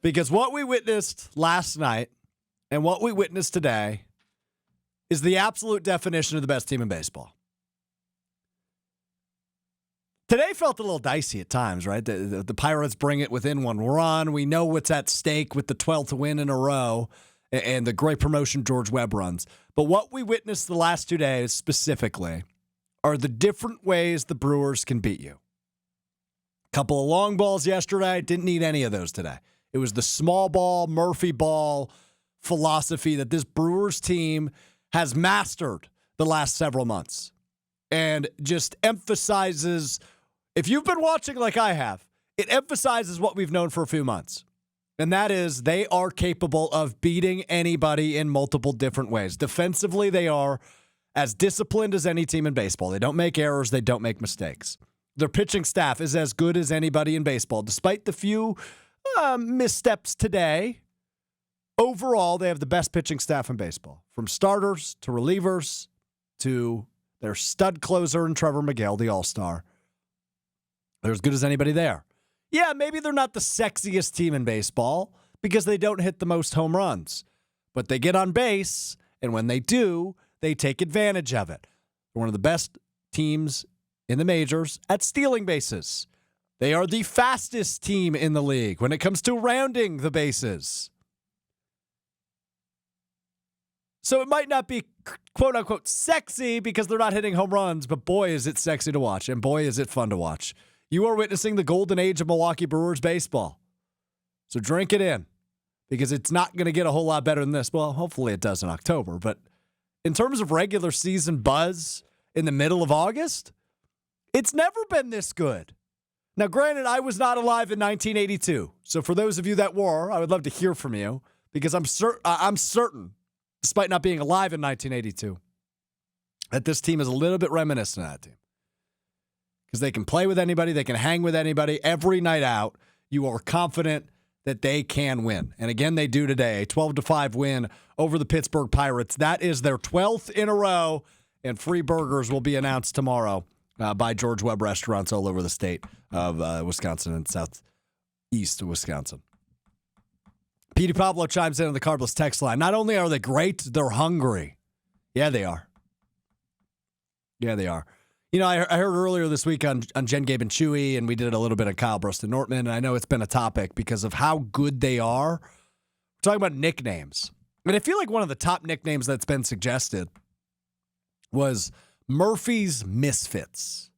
Because what we witnessed last night and what we witnessed today is the absolute definition of the best team in baseball. Today felt a little dicey at times, right? The Pirates bring it within one run. We know what's at stake with the 12th win in a row and the great promotion George Webb runs. But what we witnessed the last 2 days specifically are the different ways the Brewers can beat you. A couple of long balls yesterday, didn't need any of those today. It was the small ball, Murphy ball philosophy that this Brewers team has mastered the last several months and just emphasizes, if you've been watching like I have, it emphasizes what we've known for a few months. And that is they are capable of beating anybody in multiple different ways. Defensively, they are as disciplined as any team in baseball. They don't make errors. They don't make mistakes. Their pitching staff is as good as anybody in baseball. Despite the few missteps today, overall, they have the best pitching staff in baseball. From starters to relievers to their stud closer and Trevor Miguel, the all-star. They're as good as anybody there. Yeah, maybe they're not the sexiest team in baseball because they don't hit the most home runs. But they get on base, and when they do, they take advantage of it. They're one of the best teams in the majors at stealing bases. They are the fastest team in the league when it comes to rounding the bases. So it might not be quote-unquote sexy because they're not hitting home runs, but boy, is it sexy to watch, and boy, is it fun to watch. You are witnessing the golden age of Milwaukee Brewers baseball. So drink it in because it's not going to get a whole lot better than this. Well, hopefully it does in October, but in terms of regular season buzz in the middle of August, it's never been this good. Now, granted, I was not alive in 1982. So for those of you that were, I would love to hear from you because I'm certain, despite not being alive in 1982, that this team is a little bit reminiscent of that team. Because they can play with anybody, they can hang with anybody every night out. You are confident that they can win. And again, they do today. A 12-5 win over the Pittsburgh Pirates. That is their 12th in a row, and free burgers will be announced tomorrow by George Webb restaurants all over the state of Wisconsin and southeast of Wisconsin. Petey Pablo chimes in on the Carbless text line. Not only are they great, they're hungry. Yeah, they are. Yeah, they are. You know, I heard earlier this week on Jen, Gabe, and Chewy, and we did a little bit on Kyle Brust and Nortman, and I know it's been a topic because of how good they are. We're talking about nicknames. And I feel like one of the top nicknames that's been suggested was Murphy's Misfits.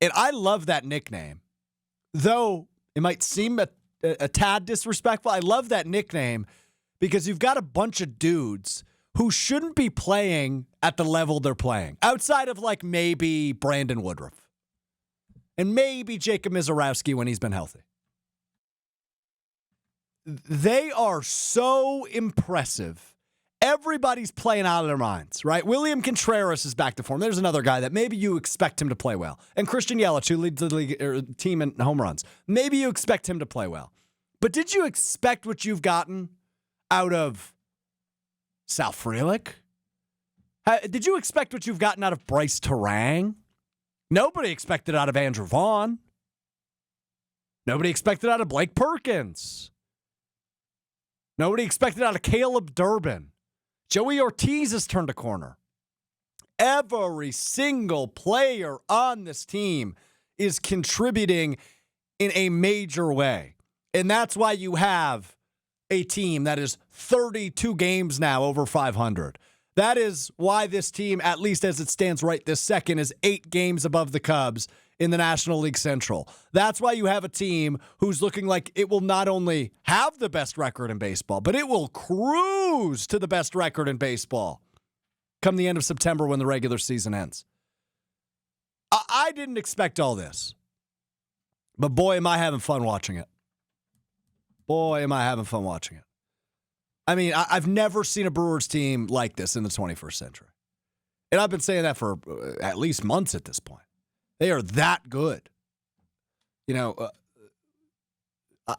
And I love that nickname. Though it might seem a tad disrespectful, I love that nickname because you've got a bunch of dudes who shouldn't be playing at the level they're playing, outside of like maybe Brandon Woodruff and maybe Jacob Mizorowski when he's been healthy. They are so impressive. Everybody's playing out of their minds, right? William Contreras is back to form. There's another guy that maybe you expect him to play well. And Christian Yelich, who leads the league, team in home runs. Maybe you expect him to play well. But did you expect what you've gotten out of Sal Frelick? Did you expect what you've gotten out of Bryce Terang? Nobody expected it out of Andrew Vaughn. Nobody expected it out of Blake Perkins. Nobody expected it out of Caleb Durbin. Joey Ortiz has turned a corner. Every single player on this team is contributing in a major way. And that's why you have a team that is 32 games now over 500. That is why this team, at least as it stands right this second, is 8 games above the Cubs in the National League Central. That's why you have a team who's looking like it will not only have the best record in baseball, but it will cruise to the best record in baseball come the end of September when the regular season ends. I didn't expect all this, but boy, am I having fun watching it. Boy, am I having fun watching it. I mean, I've never seen a Brewers team like this in the 21st century. And I've been saying that for at least months at this point. They are that good. You know,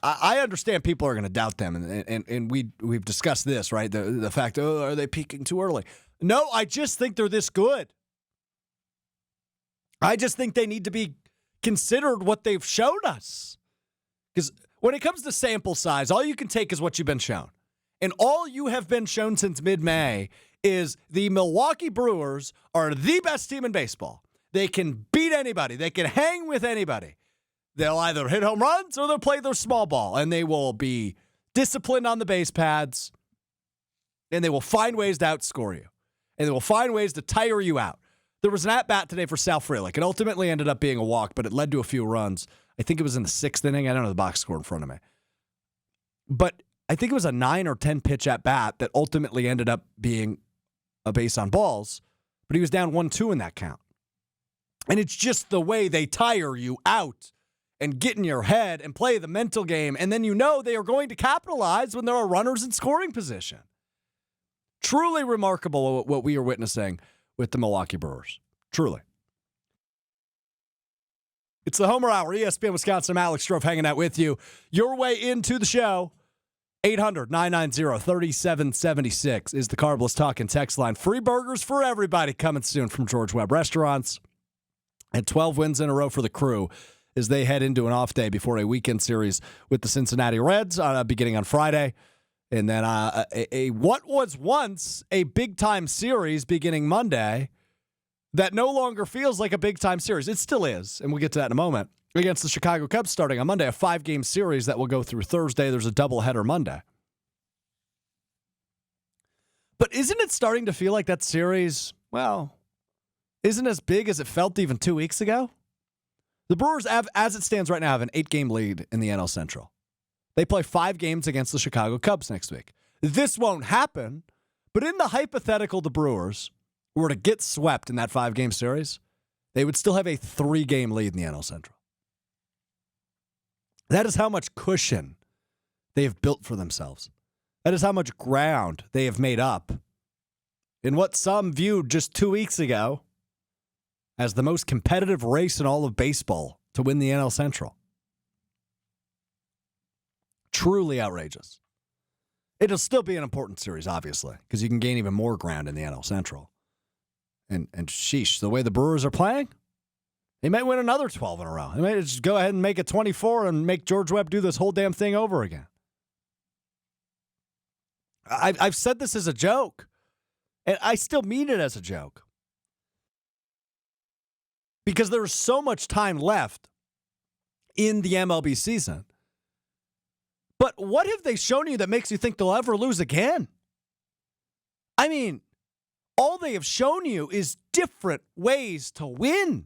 I understand people are going to doubt them, and we've discussed this, right? The fact, are they peaking too early? No, I just think they're this good. I just think they need to be considered what they've shown us. Because When it comes to sample size, all you can take is what you've been shown. And all you have been shown since mid-May is the Milwaukee Brewers are the best team in baseball. They can beat anybody. They can hang with anybody. They'll either hit home runs or they'll play their small ball, and they will be disciplined on the base pads, and they will find ways to outscore you, and they will find ways to tire you out. There was an at-bat today for Sal Frelick. It ultimately ended up being a walk, but it led to a few runs. I think it was in the 6th inning. I don't know the box score in front of me. But I think it was a 9 or 10 pitch at-bat that ultimately ended up being a base on balls, but he was down 1-2 in that count. And it's just the way they tire you out and get in your head and play the mental game, and then you know they are going to capitalize when there are runners in scoring position. Truly remarkable what we are witnessing with the Milwaukee Brewers. Truly. It's the Homer Hour, ESPN Wisconsin. I'm Alex Strouf hanging out with you. Your way into the show, 800-990-3776 is the Carbless Talk and text line. Free burgers for everybody coming soon from George Webb Restaurants. And 12 wins in a row for the Crew as they head into an off day before a weekend series with the Cincinnati Reds beginning on Friday. And then what was once a big-time series beginning Monday that no longer feels like a big-time series. It still is, and we'll get to that in a moment. Against the Chicago Cubs starting on Monday, a 5-game series that will go through Thursday. There's a doubleheader Monday. But isn't it starting to feel like that series, well, isn't as big as it felt even 2 weeks ago? The Brewers, as it stands right now, have an 8-game lead in the NL Central. They play 5 games against the Chicago Cubs next week. This won't happen, but in the hypothetical the Brewers were to get swept in that 5-game series, they would still have a 3-game lead in the NL Central. That is how much cushion they have built for themselves. That is how much ground they have made up in what some viewed just 2 weeks ago as the most competitive race in all of baseball to win the NL Central. Truly outrageous. It'll still be an important series, obviously, because you can gain even more ground in the NL Central. And sheesh, the way the Brewers are playing, they might win another 12 in a row. They might just go ahead and make it 24 and make George Webb do this whole damn thing over again. I've said this as a joke, and I still mean it as a joke. Because there is so much time left in the MLB season. But what have they shown you that makes you think they'll ever lose again? I mean, all they have shown you is different ways to win.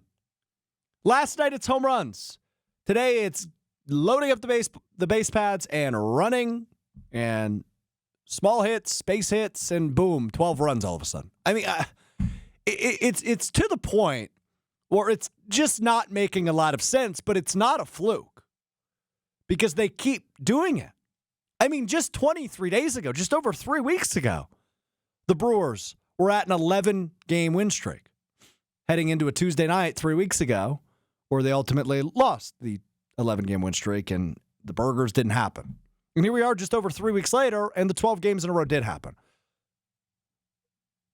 Last night, it's home runs. Today, it's loading up the base pads and running and small hits, base hits, and boom, 12 runs all of a sudden. I mean, it's to the point where it's just not making a lot of sense, but it's not a fluke because they keep doing it. I mean, just 23 days ago, just over 3 weeks ago, the Brewers were at an 11-game win streak heading into a Tuesday night 3 weeks ago where they ultimately lost the 11-game win streak and the burgers didn't happen. And here we are just over 3 weeks later, and the 12 games in a row did happen.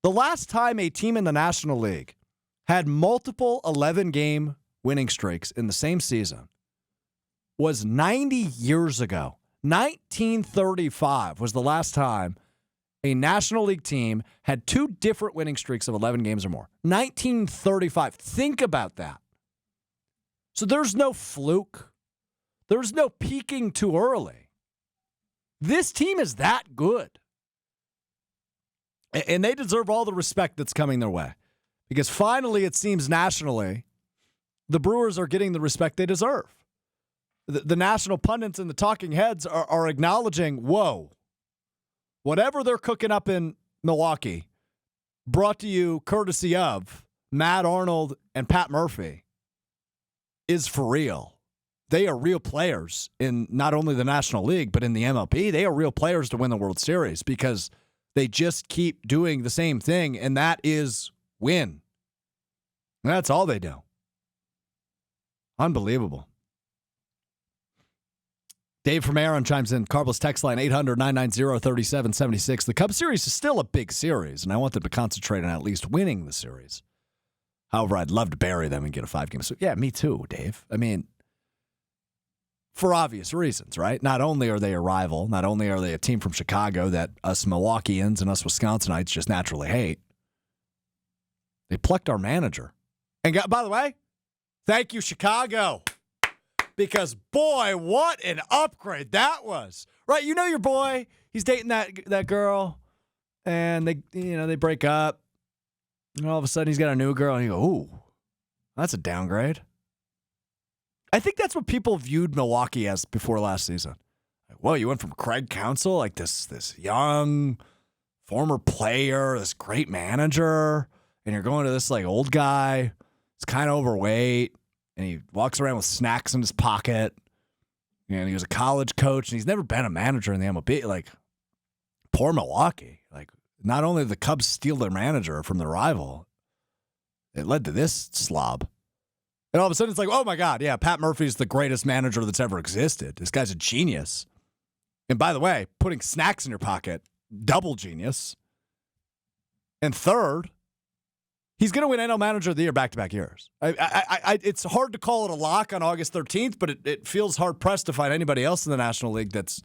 The last time a team in the National League had multiple 11-game winning streaks in the same season was 90 years ago. 1935 was the last time a National League team had 2 different winning streaks of 11 games or more. 1935. Think about that. So there's no fluke. There's no peaking too early. This team is that good. And they deserve all the respect that's coming their way. Because finally, it seems nationally, the Brewers are getting the respect they deserve. The national pundits and the talking heads are acknowledging, whoa, whatever they're cooking up in Milwaukee, brought to you courtesy of Matt Arnold and Pat Murphy, is for real. They are real players in not only the National League, but in the MLB. They are real players to win the World Series because they just keep doing the same thing, and that is win. That's all they do. Unbelievable. Dave from Aaron chimes in. Carbless text line 800-990-3776. The Cubs series is still a big series, and I want them to concentrate on at least winning the series. However, I'd love to bury them and get a 5-game. So, yeah, me too, Dave. I mean, for obvious reasons, right? Not only are they a rival, not only are they a team from Chicago that us Milwaukeeans and us Wisconsinites just naturally hate, they plucked our manager. And by the way, thank you, Chicago. Because, boy, what an upgrade that was. Right? You know your boy, he's dating that girl, and they break up. And all of a sudden, he's got a new girl, and you go, ooh, that's a downgrade. I think that's what people viewed Milwaukee as before last season. Like, whoa, you went from Craig Counsell, like this young former player, this great manager, and you're going to this like old guy. He's kind of overweight, and he walks around with snacks in his pocket. And he was a college coach, and he's never been a manager in the MLB. Like, poor Milwaukee. Like, not only did the Cubs steal their manager from the rival, it led to this slob. And all of a sudden, it's like, oh, my God, yeah, Pat Murphy's the greatest manager that's ever existed. This guy's a genius. And by the way, putting snacks in your pocket, double genius. And third, he's going to win NL Manager of the Year back-to-back years. It's hard to call it a lock on August 13th, but it feels hard-pressed to find anybody else in the National League that's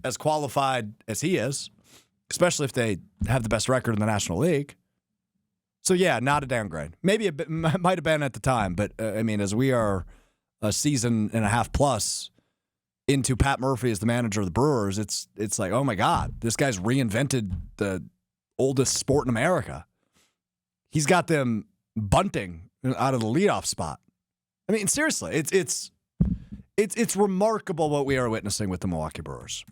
as qualified as he is, especially if they have the best record in the National League. So, yeah, not a downgrade. Maybe it might have been at the time, but, as we are a season and a half plus into Pat Murphy as the manager of the Brewers, it's like, oh, my God, this guy's reinvented the oldest sport in America. He's got them bunting out of the leadoff spot. I mean, seriously, it's remarkable what we are witnessing with the Milwaukee Brewers.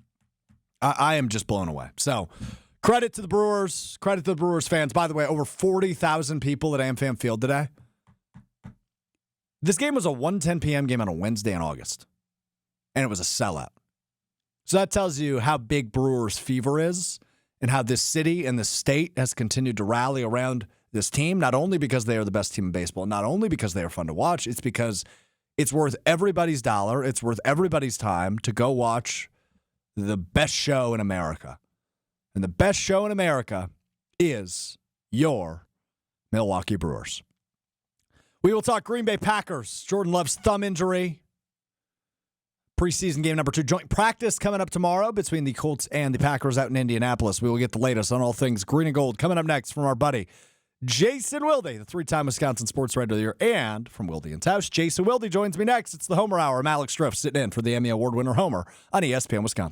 I am just blown away. So, credit to the Brewers. Credit to the Brewers fans. By the way, over 40,000 people at AmFam Field today. This game was a 1:10 p.m. game on a Wednesday in August, and it was a sellout. So that tells you how big Brewers fever is and how this city and the state has continued to rally around this team, not only because they are the best team in baseball, not only because they are fun to watch, it's because it's worth everybody's dollar, it's worth everybody's time to go watch the best show in America. And the best show in America is your Milwaukee Brewers. We will talk Green Bay Packers, Jordan Love's thumb injury, preseason game number 2, joint practice coming up tomorrow between the Colts and the Packers out in Indianapolis. We will get the latest on all things green and gold coming up next from our buddy Jason Wilde, the 3-time Wisconsin Sports Writer of the Year, and from Wilde & Tausch. Jason Wilde joins me next. It's the Homer Hour. I'm Alex Strouf sitting in for the Emmy Award winner Homer on ESPN Wisconsin.